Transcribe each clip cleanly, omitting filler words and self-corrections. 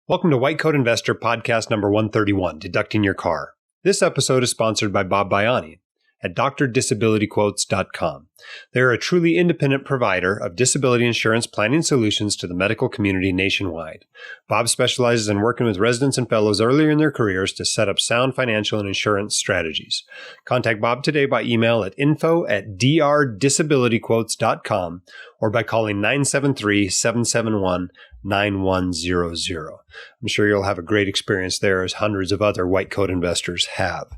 Welcome to White Coat Investor podcast number 131, Deducting Your Car. This episode is sponsored by Bob Baiani at drdisabilityquotes.com. They're a truly independent provider of disability insurance planning solutions to the medical community nationwide. Bob specializes in working with residents and fellows earlier in their careers to set up sound financial and insurance strategies. Contact Bob today by email at info@drdisabilityquotes.com or by calling 973-771-9100. I'm sure you'll have a great experience there, as hundreds of other white coat investors have.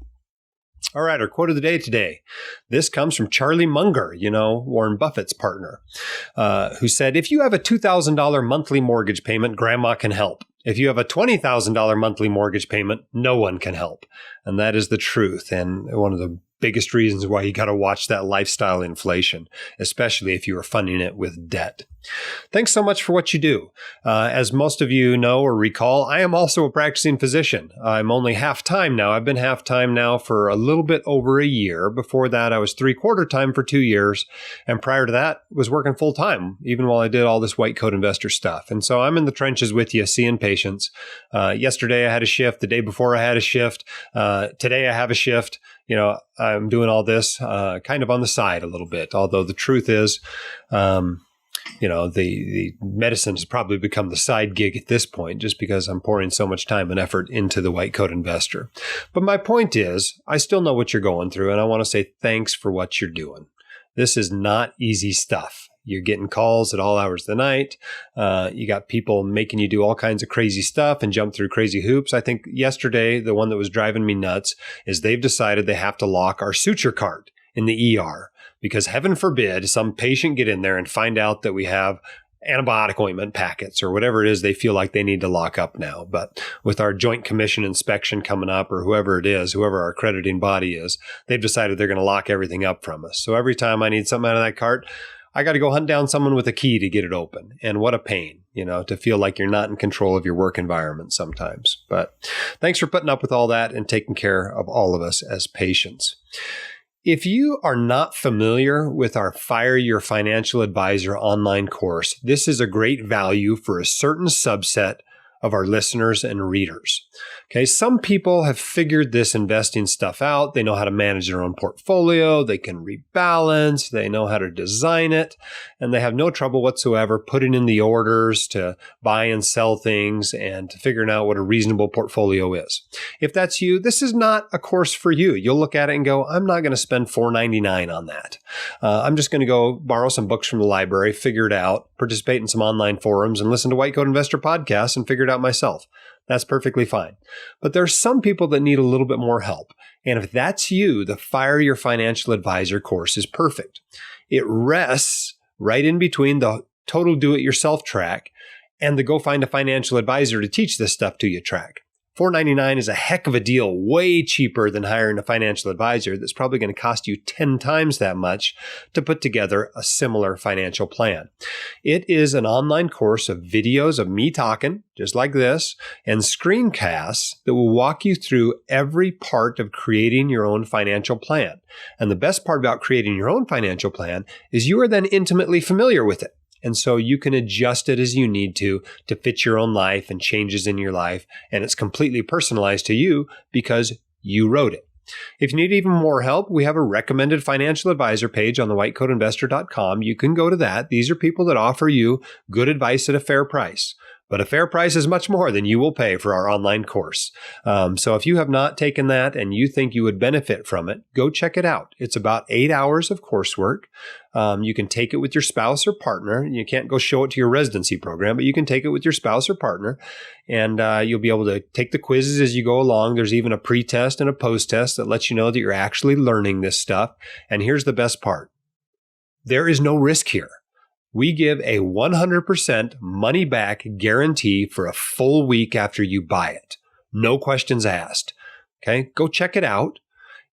All right, our quote of the day today. This comes from Charlie Munger, Warren Buffett's partner, who said, "If you have a $2,000 monthly mortgage payment, grandma can help. If you have a $20,000 monthly mortgage payment, no one can help." And that is the truth. And one of the biggest reasons why you got to watch that lifestyle inflation, especially if you are funding it with debt. Thanks so much for what you do. As most of you know or recall, I am also a practicing physician. I'm only half-time now. I've been half-time now for a little bit over a year. Before that, I was 3/4 time for 2 years. And prior to that, was working full-time, even while I did all this white coat investor stuff. And so I'm in the trenches with you, seeing patients. Yesterday, I had a shift. The day before, I had a shift. Today, I have a shift. I'm doing all this kind of on the side a little bit. Although the truth is, the medicine has probably become the side gig at this point, just because I'm pouring so much time and effort into the white coat investor. But my point is, I still know what you're going through, and I want to say thanks for what you're doing. This is not easy stuff. You're getting calls at all hours of the night. You got people making you do all kinds of crazy stuff and jump through crazy hoops. I think yesterday, the one that was driving me nuts is they've decided they have to lock our suture cart in the ER because, heaven forbid, some patient get in there and find out that we have antibiotic ointment packets or whatever it is they feel like they need to lock up now. But with our Joint Commission inspection coming up, or whoever it is, whoever our accrediting body is, they've decided they're going to lock everything up from us. So every time I need something out of that cart, I got to go hunt down someone with a key to get it open. And what a pain, to feel like you're not in control of your work environment sometimes. But thanks for putting up with all that and taking care of all of us as patients. If you are not familiar with our Fire Your Financial Advisor online course, this is a great value for a certain subset of our listeners and readers. Okay, some people have figured this investing stuff out. They know how to manage their own portfolio. They can rebalance. They know how to design it. And they have no trouble whatsoever putting in the orders to buy and sell things and to figuring out what a reasonable portfolio is. If that's you, this is not a course for you. You'll look at it and go, I'm not going to spend $4.99 on that. I'm just going to go borrow some books from the library, figure it out, participate in some online forums, and listen to White Coat Investor podcasts and figure it out myself. That's perfectly fine. But there are some people that need a little bit more help. And if that's you, the Fire Your Financial Advisor course is perfect. It rests right in between the total do-it-yourself track and the go find a financial advisor to teach this stuff to you track. $4.99 is a heck of a deal, way cheaper than hiring a financial advisor that's probably going to cost you 10 times that much to put together a similar financial plan. It is an online course of videos of me talking, just like this, and screencasts that will walk you through every part of creating your own financial plan. And the best part about creating your own financial plan is you are then intimately familiar with it. And so you can adjust it as you need to fit your own life and changes in your life. And it's completely personalized to you because you wrote it. If you need even more help, we have a recommended financial advisor page on the whitecoatinvestor.com. You can go to that. These are people that offer you good advice at a fair price. But a fair price is much more than you will pay for our online course. So if you have not taken that and you think you would benefit from it, go check it out. It's about 8 hours of coursework. You can take it with your spouse or partner. You can't go show it to your residency program, but you can take it with your spouse or partner, and you'll be able to take the quizzes as you go along. There's even a pre-test and a post-test that lets you know that you're actually learning this stuff. And here's the best part. There is no risk here. We give a 100% money-back guarantee for a full week after you buy it. No questions asked. Okay, go check it out.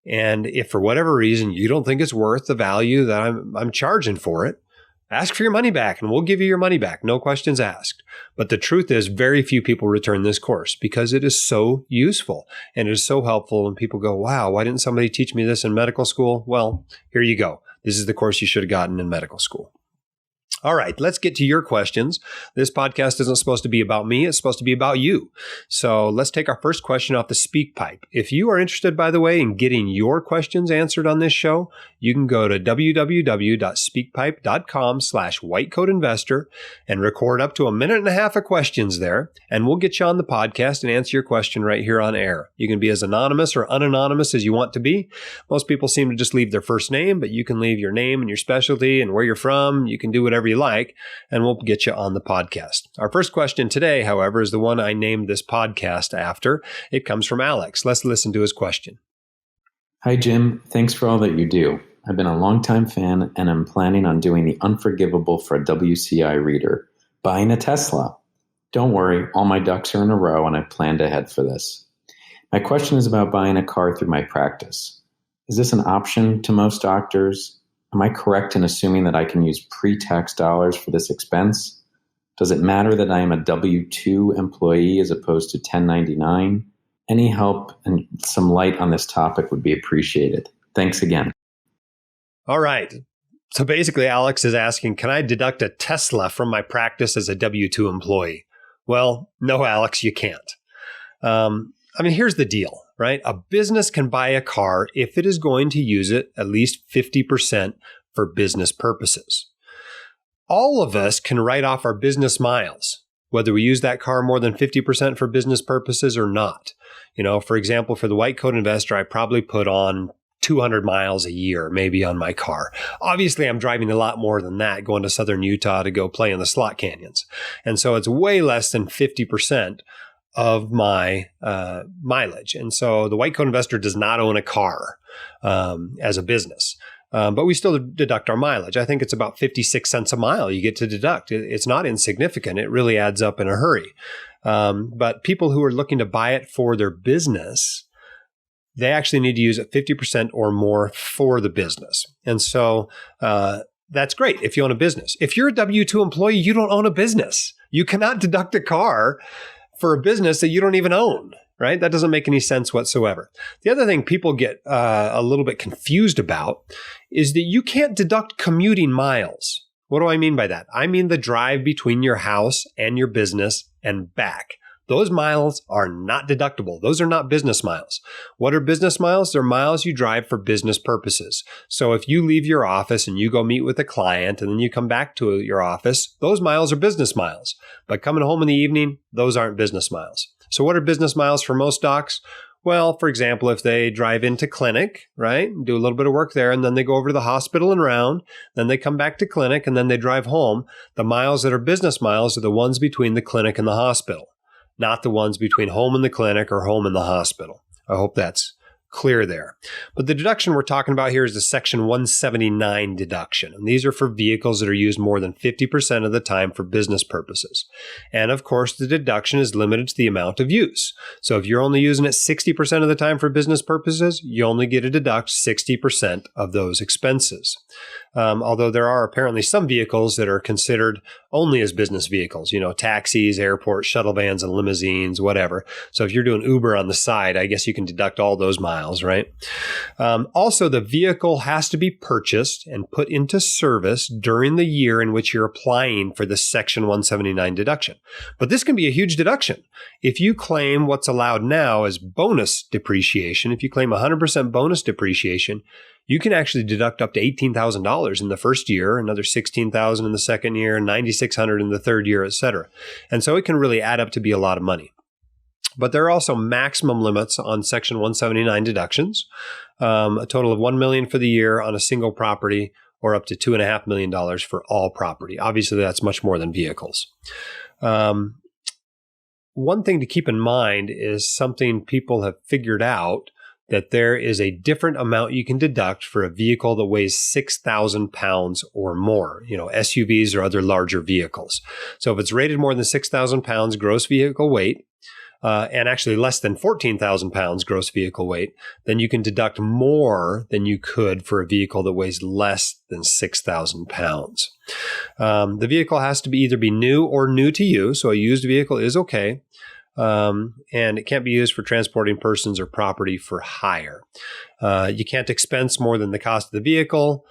And if for whatever reason you don't think it's worth the value that I'm charging for it, ask for your money back and we'll give you your money back. No questions asked. But the truth is very few people return this course because it is so useful and it is so helpful. And people go, wow, why didn't somebody teach me this in medical school? Well, here you go. This is the course you should have gotten in medical school. All right, let's get to your questions. This podcast isn't supposed to be about me. It's supposed to be about you. So let's take our first question off the SpeakPipe. If you are interested, by the way, in getting your questions answered on this show, you can go to www.speakpipe.com/whitecoatinvestor and record up to 1.5 minutes of questions there, and we'll get you on the podcast and answer your question right here on air. You can be as anonymous or unanonymous as you want to be. Most people seem to just leave their first name, but you can leave your name and your specialty and where you're from. You can do whatever you like, and we'll get you on the podcast. Our first question today, however, is the one I named this podcast after. It comes from Alex. Let's listen to his question. Hi, Jim. Thanks for all that you do. I've been a longtime fan, and I'm planning on doing the unforgivable for a WCI reader, buying a Tesla. Don't worry, all my ducks are in a row, and I've planned ahead for this. My question is about buying a car through my practice. Is this an option to most doctors? Am I correct in assuming that I can use pre-tax dollars for this expense? Does it matter that I am a W-2 employee as opposed to 1099? Any help and some light on this topic would be appreciated. Thanks again. All right. So basically, Alex is asking, can I deduct a Tesla from my practice as a W-2 employee? Well, no, Alex, you can't. Here's the deal, right? A business can buy a car if it is going to use it at least 50% for business purposes. All of us can write off our business miles, whether we use that car more than 50% for business purposes or not. For example, for the white coat investor, I probably put on 200 miles a year, maybe on my car. Obviously, I'm driving a lot more than that, going to southern Utah to go play in the slot canyons. And so it's way less than 50% of my mileage. And so the white coat investor does not own a car as a business. But we still deduct our mileage. I think it's about 56 cents a mile you get to deduct. It's not insignificant. It really adds up in a hurry. But people who are looking to buy it for their business, they actually need to use it 50% or more for the business. And so that's great if you own a business. If you're a W-2 employee, you don't own a business. You cannot deduct a car for a business that you don't even own, right? That doesn't make any sense whatsoever. The other thing people get a little bit confused about is that you can't deduct commuting miles. What do I mean by that? I mean the drive between your house and your business and back. Those miles are not deductible. Those are not business miles. What are business miles? They're miles you drive for business purposes. So if you leave your office and you go meet with a client and then you come back to your office, those miles are business miles. But coming home in the evening, those aren't business miles. So what are business miles for most docs? Well, for example, if they drive into clinic, right, do a little bit of work there, and then they go over to the hospital and round, then they come back to clinic, and then they drive home, the miles that are business miles are the ones between the clinic and the hospital, not the ones between home and the clinic or home and the hospital. I hope that's clear there. But the deduction we're talking about here is the Section 179 deduction. And these are for vehicles that are used more than 50% of the time for business purposes. And of course, the deduction is limited to the amount of use. So if you're only using it 60% of the time for business purposes, you only get to deduct 60% of those expenses. Although there are apparently some vehicles that are considered only as business vehicles, taxis, airports, shuttle vans, and limousines, whatever. So if you're doing Uber on the side, I guess you can deduct all those miles, right? Also, the vehicle has to be purchased and put into service during the year in which you're applying for the Section 179 deduction. But this can be a huge deduction. If you claim what's allowed now as bonus depreciation, if you claim 100% bonus depreciation, you can actually deduct up to $18,000 in the first year, another $16,000 in the second year, $9,600 in the third year, et cetera. And so it can really add up to be a lot of money. But there are also maximum limits on Section 179 deductions, a total of $1 million for the year on a single property, or up to $2.5 million for all property. Obviously, that's much more than vehicles. One thing to keep in mind is something people have figured out, that there is a different amount you can deduct for a vehicle that weighs 6,000 pounds or more, SUVs or other larger vehicles. So if it's rated more than 6,000 pounds gross vehicle weight, and actually less than 14,000 pounds gross vehicle weight, then you can deduct more than you could for a vehicle that weighs less than 6,000 pounds. The vehicle has to either be new or new to you, so a used vehicle is okay. And it can't be used for transporting persons or property for hire. You can't expense more than the cost of the vehicle.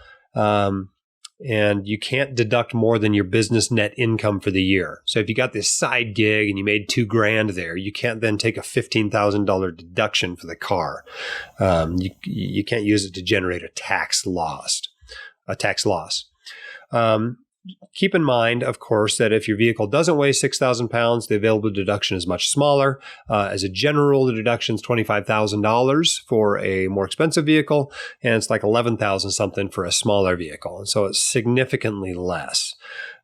and you can't deduct more than your business net income for the year. So if you got this side gig and you made $2,000 there, you can't then take a $15,000 deduction for the car. You can't use it to generate a tax loss. Keep in mind, of course, that if your vehicle doesn't weigh 6,000 pounds, the available deduction is much smaller. As a general rule, the deduction is $25,000 for a more expensive vehicle, and it's like $11,000 something for a smaller vehicle. And so it's significantly less.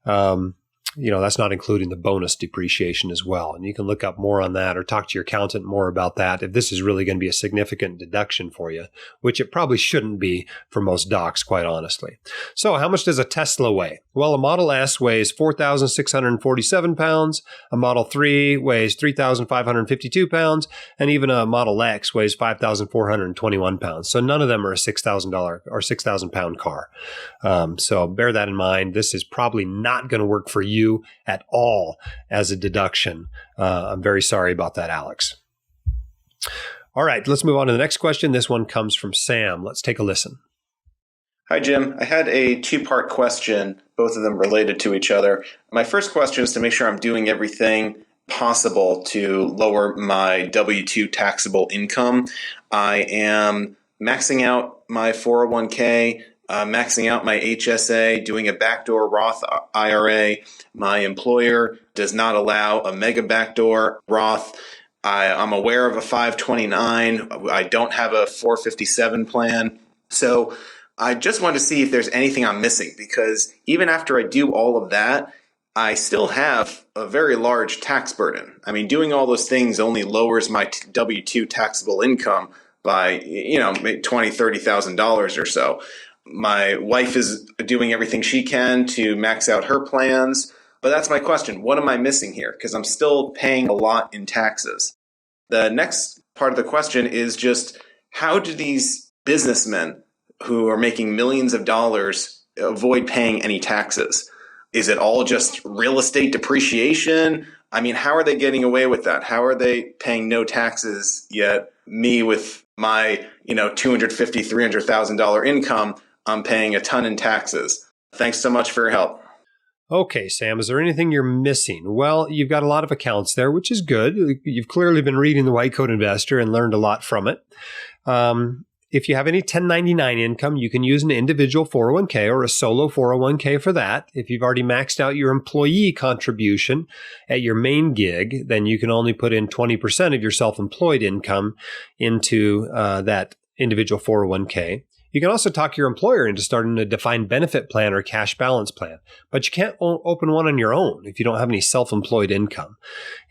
That's not including the bonus depreciation as well. And you can look up more on that or talk to your accountant more about that if this is really going to be a significant deduction for you, which it probably shouldn't be for most docs, quite honestly. So how much does a Tesla weigh? Well, a Model S weighs 4,647 pounds, a Model 3 weighs 3,552 pounds, and even a Model X weighs 5,421 pounds. So none of them are a $6,000 or 6,000 pound car. So bear that in mind. This is probably not going to work for you at all as a deduction. I'm very sorry about that, Alex. All right, let's move on to the next question. This one comes from Sam. Let's take a listen. Hi, Jim. I had a two-part question, both of them related to each other. My first question is to make sure I'm doing everything possible to lower my W-2 taxable income. I am maxing out my 401k, maxing out my HSA, doing a backdoor Roth IRA. My employer does not allow a mega backdoor Roth. I'm aware of a 529. I don't have a 457 plan. So I just want to see if there's anything I'm missing, because even after I do all of that, I still have a very large tax burden. I mean, doing all those things only lowers my W-2 taxable income by, $20,000, $30,000 or so. My wife is doing everything she can to max out her plans. But that's my question. What am I missing here? Because I'm still paying a lot in taxes. The next part of the question is just, how do these businessmen who are making millions of dollars avoid paying any taxes? Is it all just real estate depreciation? I mean, how are they getting away with that? How are they paying no taxes, yet me with my, $250,000, $300,000 income, I'm paying a ton in taxes? Thanks so much for your help. Okay, Sam, is there anything you're missing? Well, you've got a lot of accounts there, which is good. You've clearly been reading the White Coat Investor and learned a lot from it. If you have any 1099 income, you can use an individual 401k or a solo 401k for that. If you've already maxed out your employee contribution at your main gig, then you can only put in 20% of your self-employed income into that individual 401k. You can also talk your employer into starting a defined benefit plan or cash balance plan, but you can't open one on your own if you don't have any self-employed income.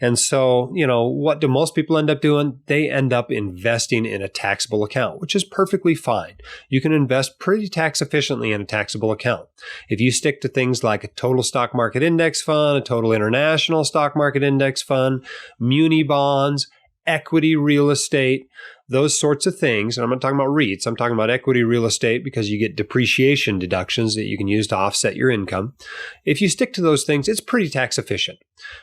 And so, what do most people end up doing? They end up investing in a taxable account, which is perfectly fine. You can invest pretty tax efficiently in a taxable account. If you stick to things like a total stock market index fund, a total international stock market index fund, muni bonds, equity real estate, those sorts of things. And I'm not talking about REITs. I'm talking about equity real estate because you get depreciation deductions that you can use to offset your income. If you stick to those things, it's pretty tax efficient.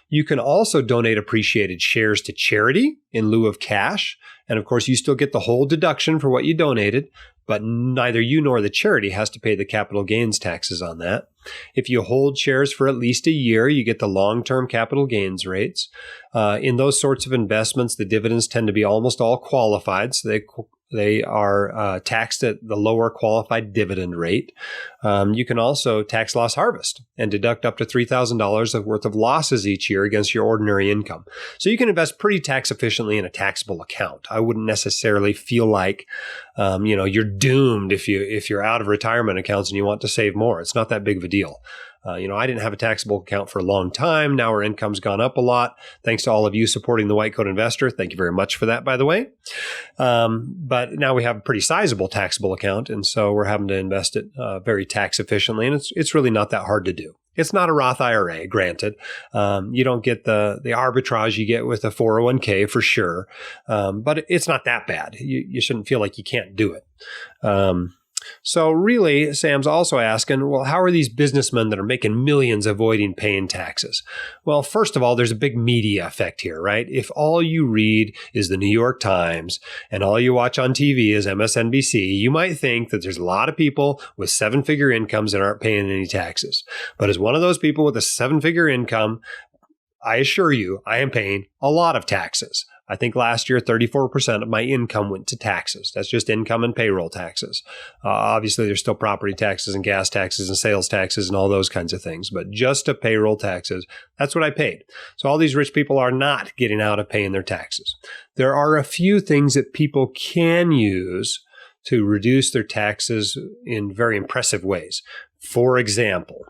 You can also donate appreciated shares to charity in lieu of cash. And of course, you still get the whole deduction for what you donated, but neither you nor the charity has to pay the capital gains taxes on that. If you hold shares for at least a year, you get the long-term capital gains rates. In those sorts of investments, the dividends tend to be almost all qualified, so they are taxed at the lower qualified dividend rate. You can also tax loss harvest and deduct up to $3,000 worth of losses each year against your ordinary income. So you can invest pretty tax efficiently in a taxable account. I wouldn't necessarily feel like you're doomed if you're out of retirement accounts and you want to save more. It's not that big of a deal. I didn't have a taxable account for a long time. Now our income's gone up a lot. Thanks to all of you supporting the White Coat Investor. Thank you very much for that, by the way. But now we have a pretty sizable taxable account, and so we're having to invest it very tax efficiently, and it's really not that hard to do. It's not a Roth IRA, granted. You don't get the arbitrage you get with a 401k for sure, but it's not that bad. You shouldn't feel like you can't do it. So really, Sam's also asking, well, how are these businessmen that are making millions avoiding paying taxes? Well, first of all, there's a big media effect here, right? If all you read is the New York Times and all you watch on TV is MSNBC, you might think that there's a lot of people with seven-figure incomes that aren't paying any taxes. But as one of those people with a seven-figure income, I assure you, I am paying a lot of taxes. I think last year, 34% of my income went to taxes. That's just income and payroll taxes. Obviously, there's still property taxes and gas taxes and sales taxes and all those kinds of things. But just to payroll taxes, that's what I paid. So all these rich people are not getting out of paying their taxes. There are a few things that people can use to reduce their taxes in very impressive ways. For example,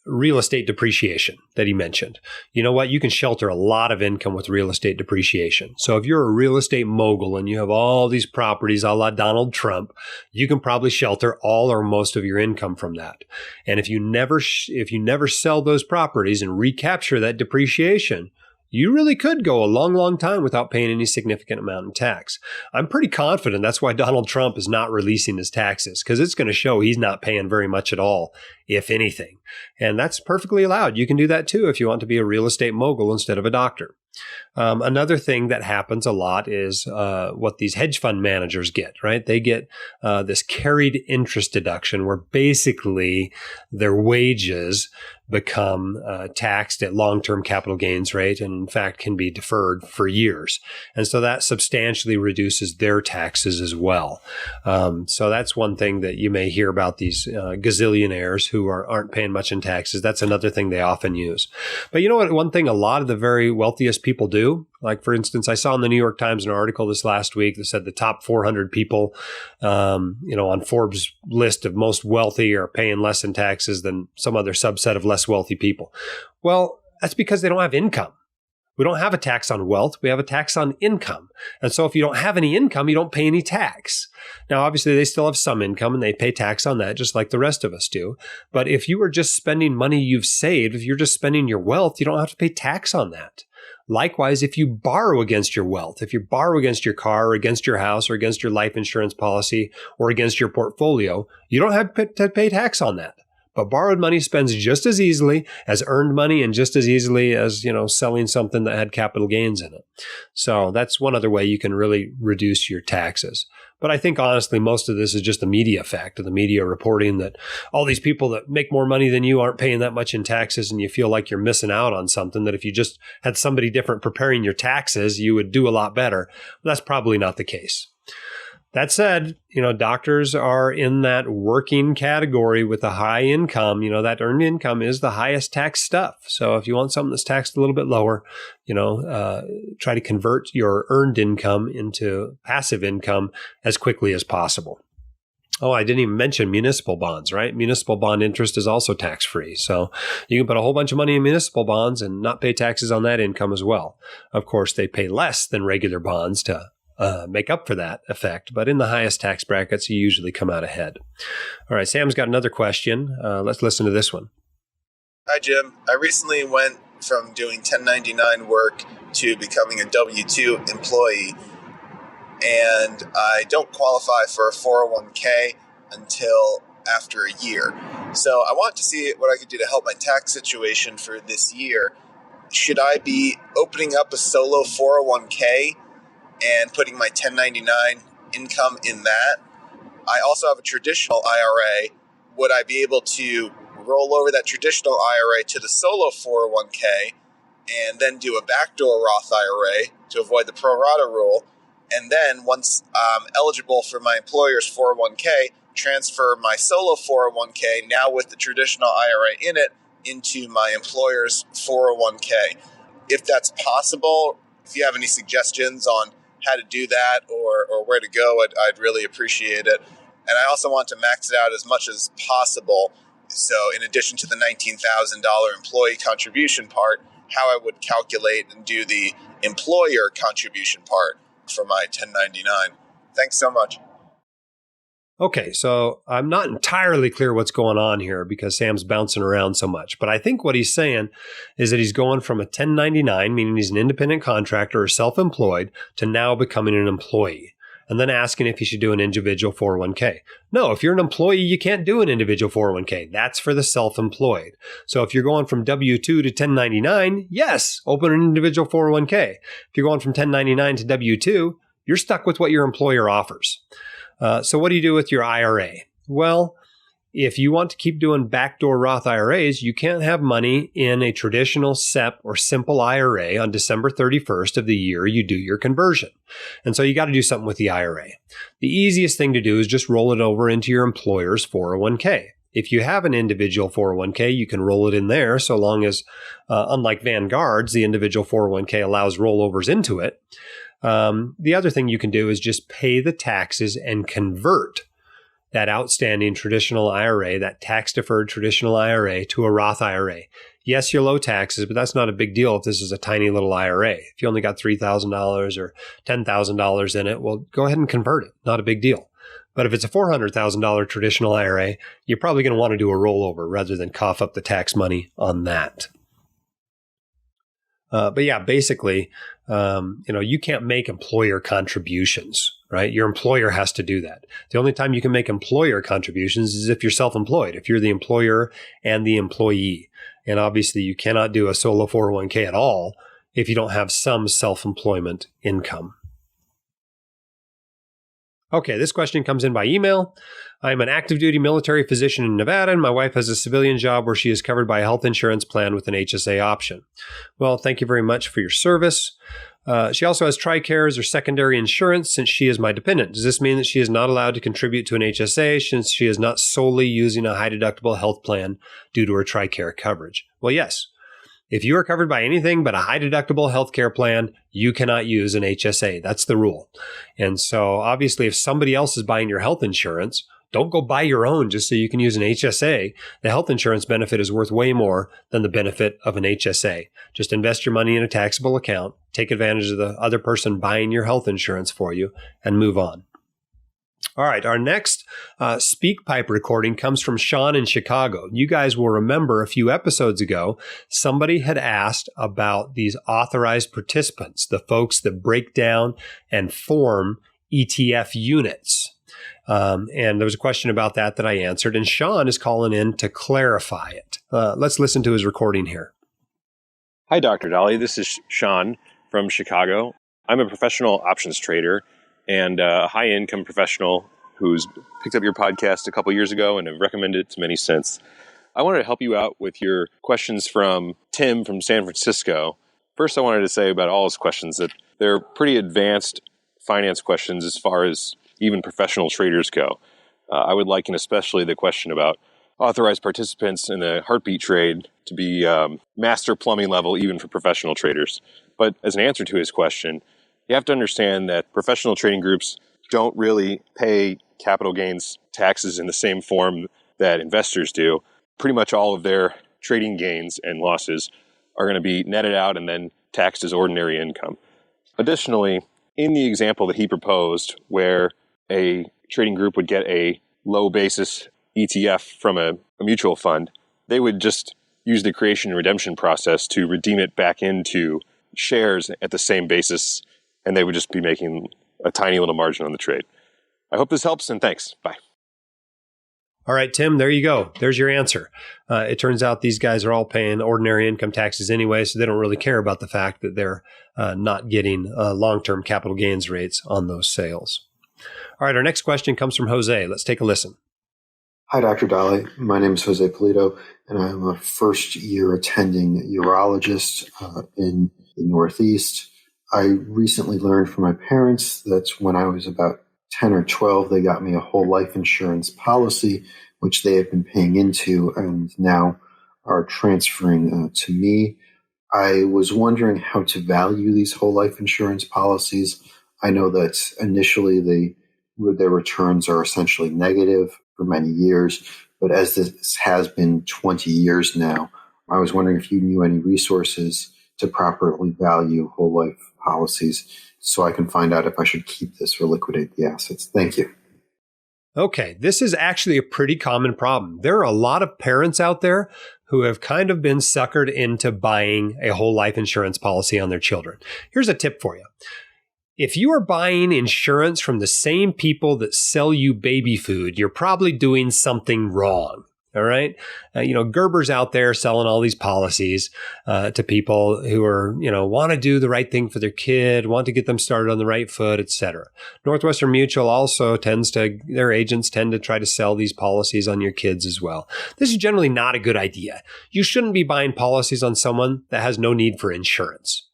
real estate depreciation that he mentioned. You know what? You can shelter a lot of income with real estate depreciation. So if you're a real estate mogul and you have all these properties a la Donald Trump, you can probably shelter all or most of your income from that. And if you never sell those properties and recapture that depreciation, you really could go a long, long time without paying any significant amount in tax. I'm pretty confident that's why Donald Trump is not releasing his taxes, because it's going to show he's not paying very much at all, if anything. And that's perfectly allowed. You can do that too if you want to be a real estate mogul instead of a doctor. Another thing that happens a lot is what these hedge fund managers get, right? They get this carried interest deduction where basically their wages become taxed at long-term capital gains rate and in fact can be deferred for years. And so that substantially reduces their taxes as well. So that's one thing that you may hear about these gazillionaires who aren't paying much in taxes. That's another thing they often use. But you know what? One thing a lot of the very wealthiest people do, like for instance, I saw in the New York Times an article this last week that said the top 400 people, on Forbes' list of most wealthy are paying less in taxes than some other subset of less wealthy people. Well, that's because they don't have income. We don't have a tax on wealth. We have a tax on income. And so if you don't have any income, you don't pay any tax. Now, obviously, they still have some income and they pay tax on that just like the rest of us do. But if you are just spending money you've saved, if you're just spending your wealth, you don't have to pay tax on that. Likewise, if you borrow against your wealth, if you borrow against your car or against your house or against your life insurance policy or against your portfolio, you don't have to pay tax on that. But borrowed money spends just as easily as earned money and just as easily as, selling something that had capital gains in it. So that's one other way you can really reduce your taxes. But I think, honestly, most of this is just the media effect of the media reporting that all these people that make more money than you aren't paying that much in taxes, and you feel like you're missing out on something that if you just had somebody different preparing your taxes, you would do a lot better. That's probably not the case. That said, doctors are in that working category with a high income. That earned income is the highest tax stuff. So if you want something that's taxed a little bit lower, try to convert your earned income into passive income as quickly as possible. Oh, I didn't even mention municipal bonds, right? Municipal bond interest is also tax-free. So you can put a whole bunch of money in municipal bonds and not pay taxes on that income as well. Of course, they pay less than regular bonds to make up for that effect. But in the highest tax brackets, you usually come out ahead. All right, Sam's got another question. Let's listen to this one. Hi, Jim. I recently went from doing 1099 work to becoming a W-2 employee, and I don't qualify for a 401k until after a year. So I want to see what I could do to help my tax situation for this year. Should I be opening up a solo 401k and putting my 1099 income in that? I also have a traditional IRA. Would I be able to roll over that traditional IRA to the solo 401k and then do a backdoor Roth IRA to avoid the pro rata rule? And then once I'm eligible for my employer's 401k, transfer my solo 401k now with the traditional IRA in it into my employer's 401k. If that's possible, if you have any suggestions on how to do that or where to go, I'd really appreciate it. And I also want to max it out as much as possible. So in addition to the $19,000 employee contribution part, how I would calculate and do the employer contribution part for my 1099. Thanks so much. Okay, so I'm not entirely clear what's going on here because Sam's bouncing around so much. But I think what he's saying is that he's going from a 1099, meaning he's an independent contractor or self-employed, to now becoming an employee. and then asking if you should do an individual 401k. No, if you're an employee, you can't do an individual 401k. That's for the self-employed. So if you're going from W-2 to 1099, yes, open an individual 401k. If you're going from 1099 to W-2, you're stuck with what your employer offers. So what do you do with your IRA? Well, if you want to keep doing backdoor Roth IRAs, you can't have money in a traditional SEP or simple IRA on December 31st of the year you do your conversion. And so you got to do something with the IRA. The easiest thing to do is just roll it over into your employer's 401k. If you have an individual 401k, you can roll it in there so long as, unlike Vanguard's, the individual 401k allows rollovers into it. The other thing you can do is just pay the taxes and convert that outstanding traditional IRA, that tax-deferred traditional IRA, to a Roth IRA. Yes, you'll owe taxes, but that's not a big deal if this is a tiny little IRA. If you only got $3,000 or $10,000 in it, well, go ahead and convert it. Not a big deal. But if it's a $400,000 traditional IRA, you're probably going to want to do a rollover rather than cough up the tax money on that. But yeah, basically, you can't make employer contributions, right? Your employer has to do that. The only time you can make employer contributions is if you're self-employed, if you're the employer and the employee. And obviously, you cannot do a solo 401k at all if you don't have some self-employment income. Okay, this question comes in by email. I'm an active duty military physician in Nevada, and my wife has a civilian job where she is covered by a health insurance plan with an HSA option. Well, thank you very much for your service. She also has TRICARES or secondary insurance since she is my dependent. Does this mean that she is not allowed to contribute to an HSA since she is not solely using a high deductible health plan due to her TRICARE coverage? Well, yes. If you are covered by anything but a high deductible healthcare plan, you cannot use an HSA. That's the rule. And so obviously, if somebody else is buying your health insurance, don't go buy your own just so you can use an HSA. The health insurance benefit is worth way more than the benefit of an HSA. Just invest your money in a taxable account, take advantage of the other person buying your health insurance for you, and move on. All right, our next SpeakPipe recording comes from Sean in Chicago. You guys will remember a few episodes ago, somebody had asked about these authorized participants, the folks that break down and form ETF units. And there was a question about that I answered, and Sean is calling in to clarify it. Let's listen to his recording here. Hi, Dr. Dolly. This is Sean from Chicago. I'm a professional options trader and a high-income professional who's picked up your podcast a couple years ago and have recommended it to many since. I wanted to help you out with your questions from Tim from San Francisco. First, I wanted to say about all his questions that they're pretty advanced finance questions as far as even professional traders go. I would liken especially the question about authorized participants in the heartbeat trade to be master plumbing level even for professional traders. But as an answer to his question, you have to understand that professional trading groups don't really pay capital gains taxes in the same form that investors do. Pretty much all of their trading gains and losses are going to be netted out and then taxed as ordinary income. Additionally, in the example that he proposed, where a trading group would get a low basis ETF from a mutual fund, they would just use the creation and redemption process to redeem it back into shares at the same basis, and they would just be making a tiny little margin on the trade. I hope this helps, and thanks. Bye. All right, Tim, there you go. There's your answer. It turns out these guys are all paying ordinary income taxes anyway, so they don't really care about the fact that they're not getting long-term capital gains rates on those sales. All right, our next question comes from Jose. Let's take a listen. Hi, Dr. Dolly. My name is Jose Polito, and I'm a first-year attending urologist in the Northeast. I recently learned from my parents that when I was about 10 or 12, they got me a whole life insurance policy, which they have been paying into and now are transferring to me. I was wondering how to value these whole life insurance policies. I know that initially their returns are essentially negative for many years, but as this has been 20 years now, I was wondering if you knew any resources to properly value whole life policies so I can find out if I should keep this or liquidate the assets. Thank you. Okay, this is actually a pretty common problem. There are a lot of parents out there who have kind of been suckered into buying a whole life insurance policy on their children. Here's a tip for you. If you are buying insurance from the same people that sell you baby food, you're probably doing something wrong. All right. Gerber's out there selling all these policies to people who are, want to do the right thing for their kid, want to get them started on the right foot, et cetera. Northwestern Mutual also their agents tend to try to sell these policies on your kids as well. This is generally not a good idea. You shouldn't be buying policies on someone that has no need for insurance.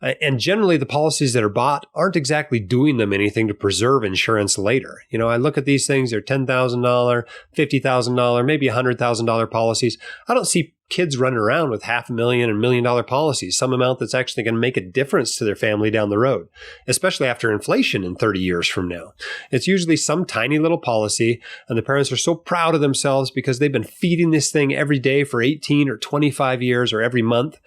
And generally, the policies that are bought aren't exactly doing them anything to preserve insurance later. I look at these things, they're $10,000, $50,000, maybe $100,000 policies. I don't see kids running around with $500,000 and $1 million policies, some amount that's actually going to make a difference to their family down the road, especially after inflation in 30 years from now. It's usually some tiny little policy, and the parents are so proud of themselves because they've been feeding this thing every day for 18 or 25 years or every month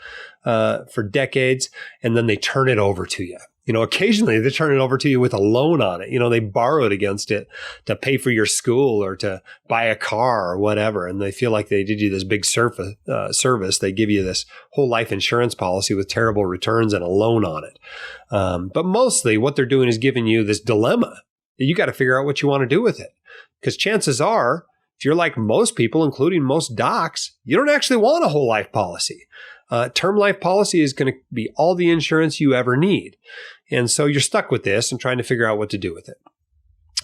for decades, and then they turn it over to you. Occasionally they turn it over to you with a loan on it. They borrowed against it to pay for your school or to buy a car or whatever. And they feel like they did you this big service. They give you this whole life insurance policy with terrible returns and a loan on it. But mostly what they're doing is giving you this dilemma that you got to figure out what you want to do with it. Because chances are, if you're like most people, including most docs, you don't actually want a whole life policy. Term life policy is going to be all the insurance you ever need. And so you're stuck with this and trying to figure out what to do with it.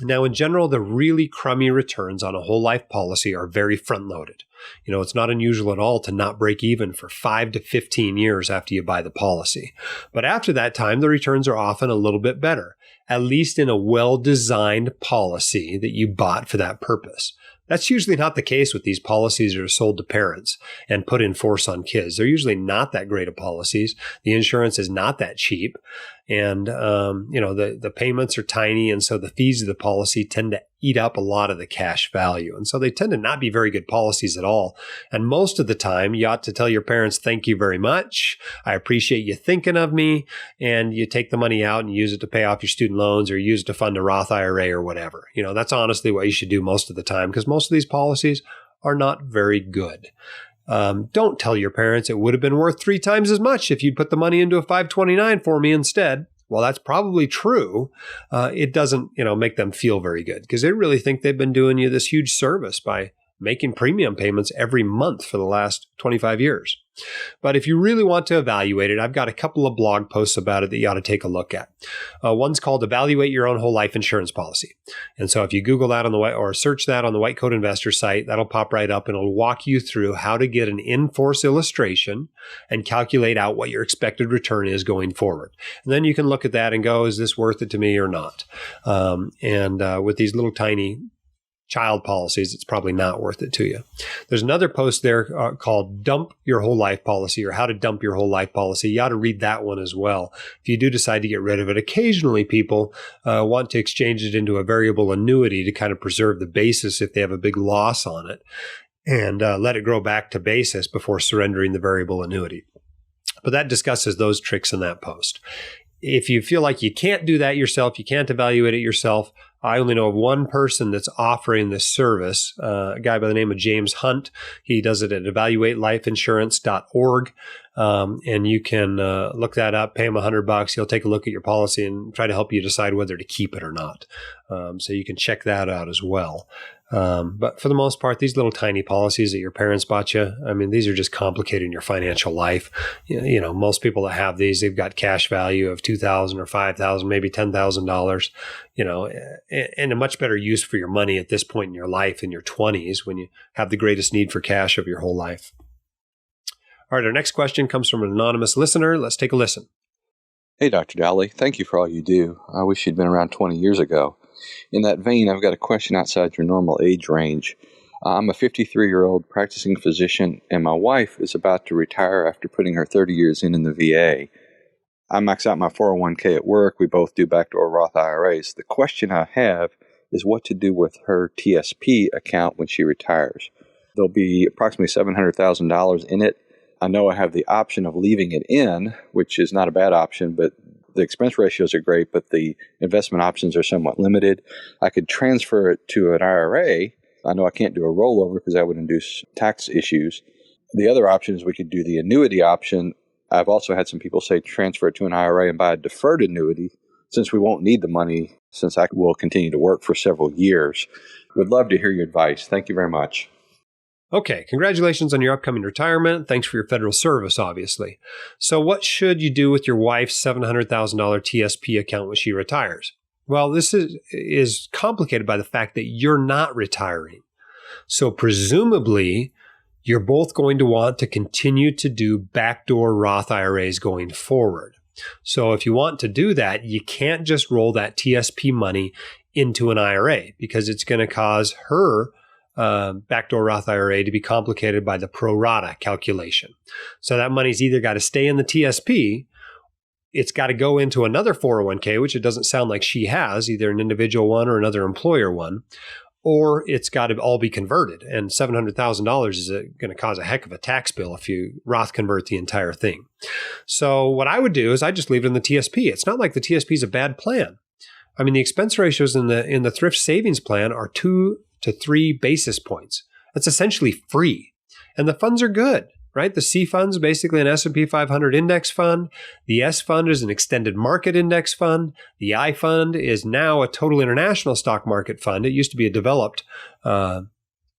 Now, in general, the really crummy returns on a whole life policy are very front loaded. It's not unusual at all to not break even for 5 to 15 years after you buy the policy. But after that time, the returns are often a little bit better, at least in a well-designed policy that you bought for that purpose. That's usually not the case with these policies that are sold to parents and put in force on kids. They're usually not that great of policies. The insurance is not that cheap. And, the payments are tiny. And so the fees of the policy tend to eat up a lot of the cash value. And so they tend to not be very good policies at all. And most of the time, you ought to tell your parents, thank you very much. I appreciate you thinking of me. And you take the money out and use it to pay off your student loans or use it to fund a Roth IRA or whatever. That's honestly what you should do most of the time because most of these policies are not very good. Don't tell your parents it would have been worth 3 times as much if you'd put the money into a 529 for me instead. Well, that's probably true. It doesn't, make them feel very good because they really think they've been doing you this huge service by making premium payments every month for the last 25 years. But if you really want to evaluate it, I've got a couple of blog posts about it that you ought to take a look at. One's called Evaluate Your Own Whole Life Insurance Policy. And so if you Google that or search that on the White Coat Investor site, that'll pop right up and it'll walk you through how to get an in-force illustration and calculate out what your expected return is going forward. And then you can look at that and go, is this worth it to me or not? With these little tiny child policies, it's probably not worth it to you. There's another post there called Dump Your Whole Life Policy or How to Dump Your Whole Life Policy. You ought to read that one as well. If you do decide to get rid of it, occasionally people want to exchange it into a variable annuity to kind of preserve the basis if they have a big loss on it and let it grow back to basis before surrendering the variable annuity. But that discusses those tricks in that post. If you feel like you can't do that yourself, you can't evaluate it yourself, I only know of one person that's offering this service, a guy by the name of James Hunt. He does it at evaluatelifeinsurance.org. And you can look that up, pay him $100. He'll take a look at your policy and try to help you decide whether to keep it or not. So you can check that out as well. But for the most part, these little tiny policies that your parents bought you, these are just complicating your financial life. Most people that have these, they've got cash value of $2,000 or $5,000, maybe $10,000, and a much better use for your money at this point in your life in your 20s when you have the greatest need for cash of your whole life. All right, our next question comes from an anonymous listener. Let's take a listen. Hey, Dr. Dowley. Thank you for all you do. I wish you'd been around 20 years ago. In that vein, I've got a question outside your normal age range. I'm a 53-year-old practicing physician, and my wife is about to retire after putting her 30 years in the VA. I max out my 401k at work. We both do backdoor Roth IRAs. The question I have is what to do with her TSP account when she retires. There'll be approximately $700,000 in it. I know I have the option of leaving it in, which is not a bad option, but the expense ratios are great, but the investment options are somewhat limited. I could transfer it to an IRA. I know I can't do a rollover because that would induce tax issues. The other option is we could do the annuity option. I've also had some people say transfer it to an IRA and buy a deferred annuity since we won't need the money, since I will continue to work for several years. Would love to hear your advice. Thank you very much. Okay, congratulations on your upcoming retirement. Thanks for your federal service, obviously. So what should you do with your wife's $700,000 TSP account when she retires? Well, this is complicated by the fact that you're not retiring. So presumably, you're both going to want to continue to do backdoor Roth IRAs going forward. So if you want to do that, you can't just roll that TSP money into an IRA because it's going to cause her backdoor Roth IRA to be complicated by the pro rata calculation. So that money's either got to stay in the TSP, it's got to go into another 401k, which it doesn't sound like she has, either an individual one or another employer one, or it's got to all be converted. And $700,000 is going to cause a heck of a tax bill if you Roth convert the entire thing. So what I would do is I just leave it in the TSP. It's not like the TSP is a bad plan. I mean, the expense ratios in the thrift savings plan are 2 to 3 basis points. That's essentially free. And the funds are good, right? The C fund's basically an S&P 500 index fund. The S fund is an extended market index fund. The I fund is now a total international stock market fund. It used to be a developed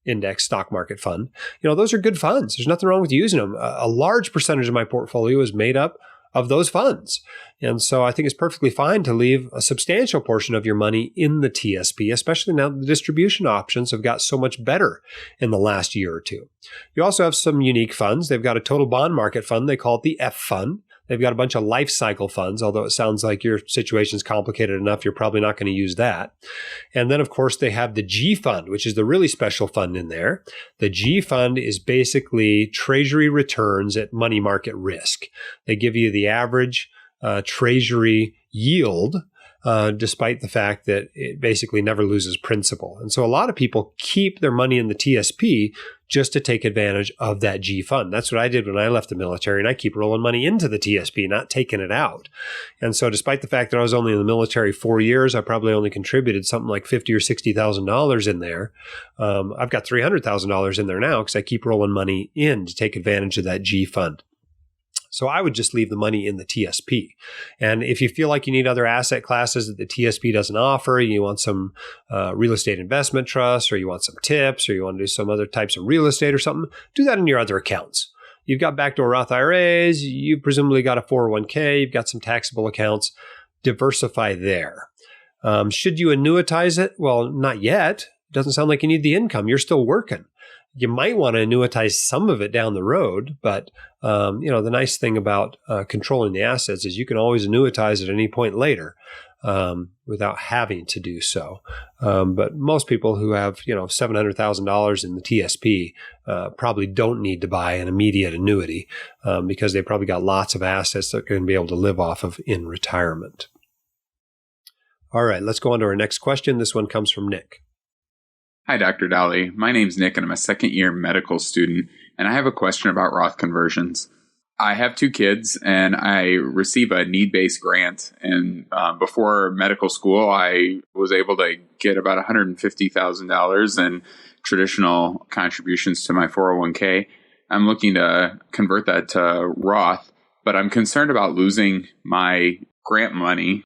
index stock market fund. You know, those are good funds. There's nothing wrong with using them. A large percentage of my portfolio is made up of those funds. And so I think it's perfectly fine to leave a substantial portion of your money in the TSP, especially now the distribution options have got so much better in the last year or two. You also have some unique funds. They've got a total bond market fund. They call it the F fund. They've got a bunch of life cycle funds, although it sounds like your situation is complicated enough, you're probably not going to use that. And then, of course, they have the G fund, which is the really special fund in there. The G fund is basically treasury returns at money market risk. They give you the average treasury yield, despite the fact that it basically never loses principal. And so a lot of people keep their money in the TSP just to take advantage of that G fund. That's what I did when I left the military, and I keep rolling money into the TSP, not taking it out. And so despite the fact that I was only in the military 4 years, I probably only contributed something like $50,000 or $60,000 in there. I've got $300,000 in there now because I keep rolling money in to take advantage of that G fund. So I would just leave the money in the TSP. And if you feel like you need other asset classes that the TSP doesn't offer, you want some real estate investment trusts, or you want some tips, or you want to do some other types of real estate or something, do that in your other accounts. You've got backdoor Roth IRAs, you've presumably got a 401k, you've got some taxable accounts, diversify there. Should you annuitize it? Well, not yet. It doesn't sound like you need the income. You're still working. You might want to annuitize some of it down the road, but the nice thing about controlling the assets is you can always annuitize at any point later without having to do so. But most people who have $700,000 in the TSP probably don't need to buy an immediate annuity because they probably got lots of assets that they're going to be able to live off of in retirement. All right, let's go on to our next question. This one comes from Nick. Hi, Dr. Dolly. My name's Nick, and I'm a second-year medical student, and I have a question about Roth conversions. I have 2 kids, and I receive a need-based grant, and before medical school, I was able to get about $150,000 in traditional contributions to my 401k. I'm looking to convert that to Roth, but I'm concerned about losing my grant money.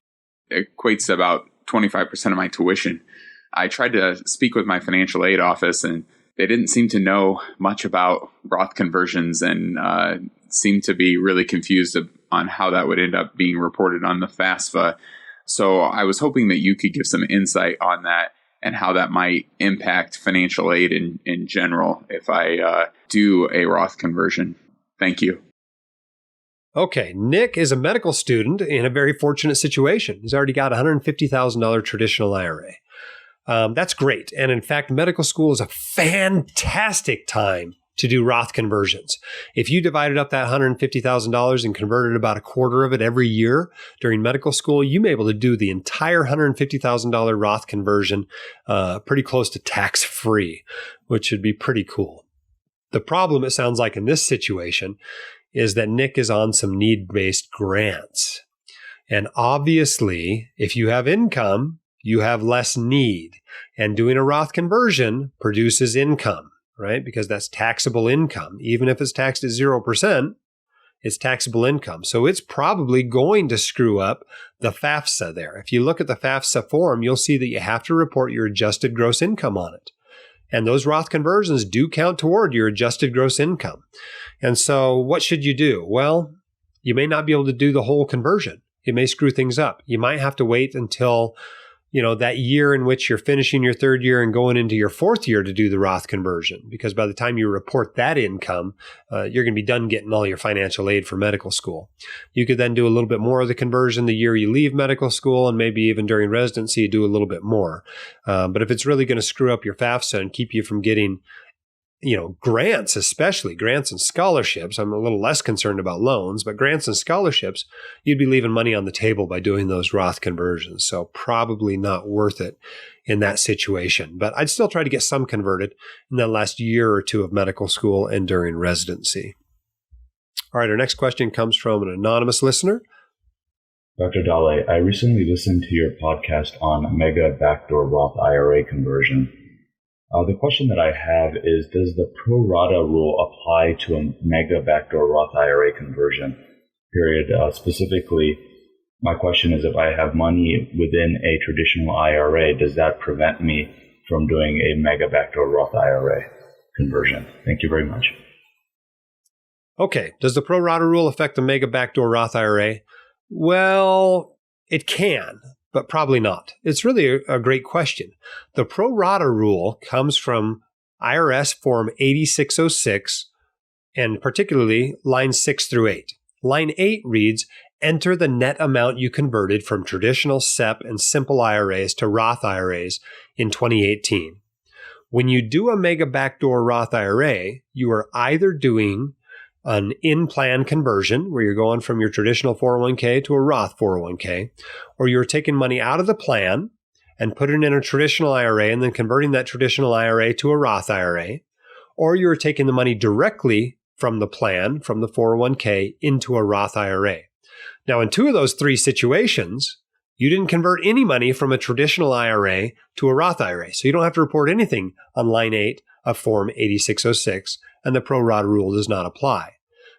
It equates to about 25% of my tuition. I tried to speak with my financial aid office, and they didn't seem to know much about Roth conversions and seemed to be really confused on how that would end up being reported on the FAFSA. So I was hoping that you could give some insight on that and how that might impact financial aid in general if I do a Roth conversion. Thank you. Okay, Nick is a medical student in a very fortunate situation. He's already got a $150,000 traditional IRA. That's great. And in fact, medical school is a fantastic time to do Roth conversions. If you divided up that $150,000 and converted about a quarter of it every year during medical school, you may be able to do the entire $150,000 Roth conversion pretty close to tax-free, which would be pretty cool. The problem, it sounds like in this situation, is that Nick is on some need-based grants. And obviously, if you have income, you have less need. And doing a Roth conversion produces income, right? Because that's taxable income. Even if it's taxed at 0%, It's taxable income. So it's probably going to screw up the FAFSA there. If you look at the FAFSA form, you'll see that you have to report your adjusted gross income on it. And those Roth conversions do count toward your adjusted gross income. And so what should you do? Well, you may not be able to do the whole conversion. It may screw things up. You might have to wait until, that year in which you're finishing your third year and going into your fourth year to do the Roth conversion. Because by the time you report that income, you're going to be done getting all your financial aid for medical school. You could then do a little bit more of the conversion the year you leave medical school, and maybe even during residency, do a little bit more. But if it's really going to screw up your FAFSA and keep you from getting grants, especially grants and scholarships. I'm a little less concerned about loans, but grants and scholarships, you'd be leaving money on the table by doing those Roth conversions. So probably not worth it in that situation. But I'd still try to get some converted in the last year or two of medical school and during residency. All right, our next question comes from an anonymous listener. Dr. Dale, I recently listened to your podcast on Mega Backdoor Roth IRA conversion. The question that I have is, does the pro rata rule apply to a mega backdoor Roth IRA conversion period? Specifically, my question is, if I have money within a traditional IRA, does that prevent me from doing a mega backdoor Roth IRA conversion? Thank you very much. Okay. Does the pro rata rule affect the mega backdoor Roth IRA? Well, it can, but probably not. It's really a great question. The pro rata rule comes from IRS Form 8606, and particularly lines 6 through 8. Line 8 reads, enter the net amount you converted from traditional SEP and simple IRAs to Roth IRAs in 2018. When you do a mega backdoor Roth IRA, you are either doing an in-plan conversion, where you're going from your traditional 401k to a Roth 401k, or you're taking money out of the plan and putting it in a traditional IRA and then converting that traditional IRA to a Roth IRA, or you're taking the money directly from the plan, from the 401k, into a Roth IRA. Now, in two of those three situations, you didn't convert any money from a traditional IRA to a Roth IRA, so you don't have to report anything on line 8 of Form 8606, and the pro rata rule does not apply.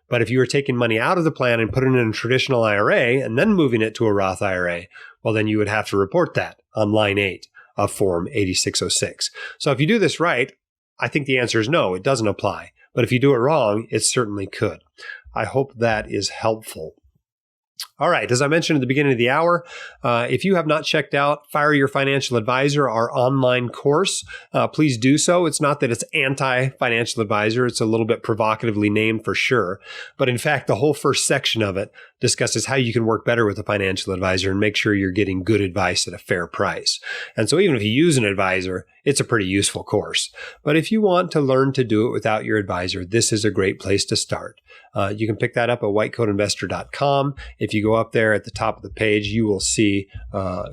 But if you were taking money out of the plan and putting it in a traditional IRA and then moving it to a Roth IRA, well, then you would have to report that on line 8 of Form 8606. So if you do this right, I think the answer is no, it doesn't apply. But if you do it wrong, it certainly could. I hope that is helpful. All right, as I mentioned at the beginning of the hour, if you have not checked out Fire Your Financial Advisor, our online course, please do so. It's not that it's anti-financial advisor. It's a little bit provocatively named for sure. But in fact, the whole first section of it discusses how you can work better with a financial advisor and make sure you're getting good advice at a fair price. And so even if you use an advisor, it's a pretty useful course. But if you want to learn to do it without your advisor, this is a great place to start. You can pick that up at whitecoatinvestor.com. If you go up there at the top of the page, you will see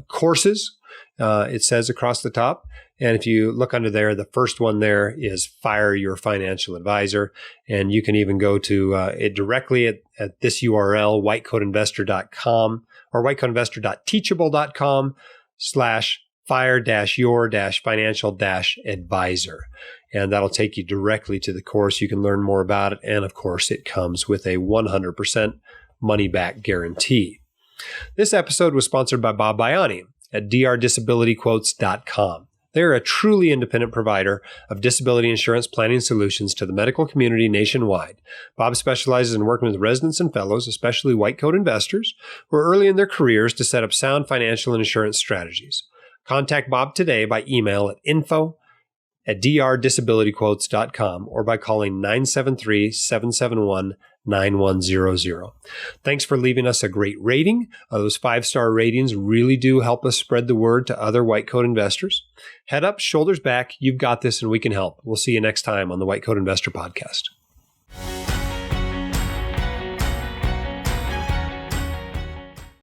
courses. It says across the top. And if you look under there, the first one there is Fire Your Financial Advisor. And you can even go to it directly at this URL, whitecoatinvestor.com or whitecoatinvestor.teachable.com/fire-your-financial-advisor. And that'll take you directly to the course. You can learn more about it. And of course, it comes with a 100% money-back guarantee. This episode was sponsored by Bob Baiani at drdisabilityquotes.com. They're a truly independent provider of disability insurance planning solutions to the medical community nationwide. Bob specializes in working with residents and fellows, especially white coat investors, who are early in their careers to set up sound financial and insurance strategies. Contact Bob today by email at info@drdisabilityquotes.com or by calling 973-771-9100. Thanks for leaving us a great rating. Those 5-star ratings really do help us spread the word to other white coat investors. Head up, shoulders back. You've got this and we can help. We'll see you next time on the White Coat Investor Podcast.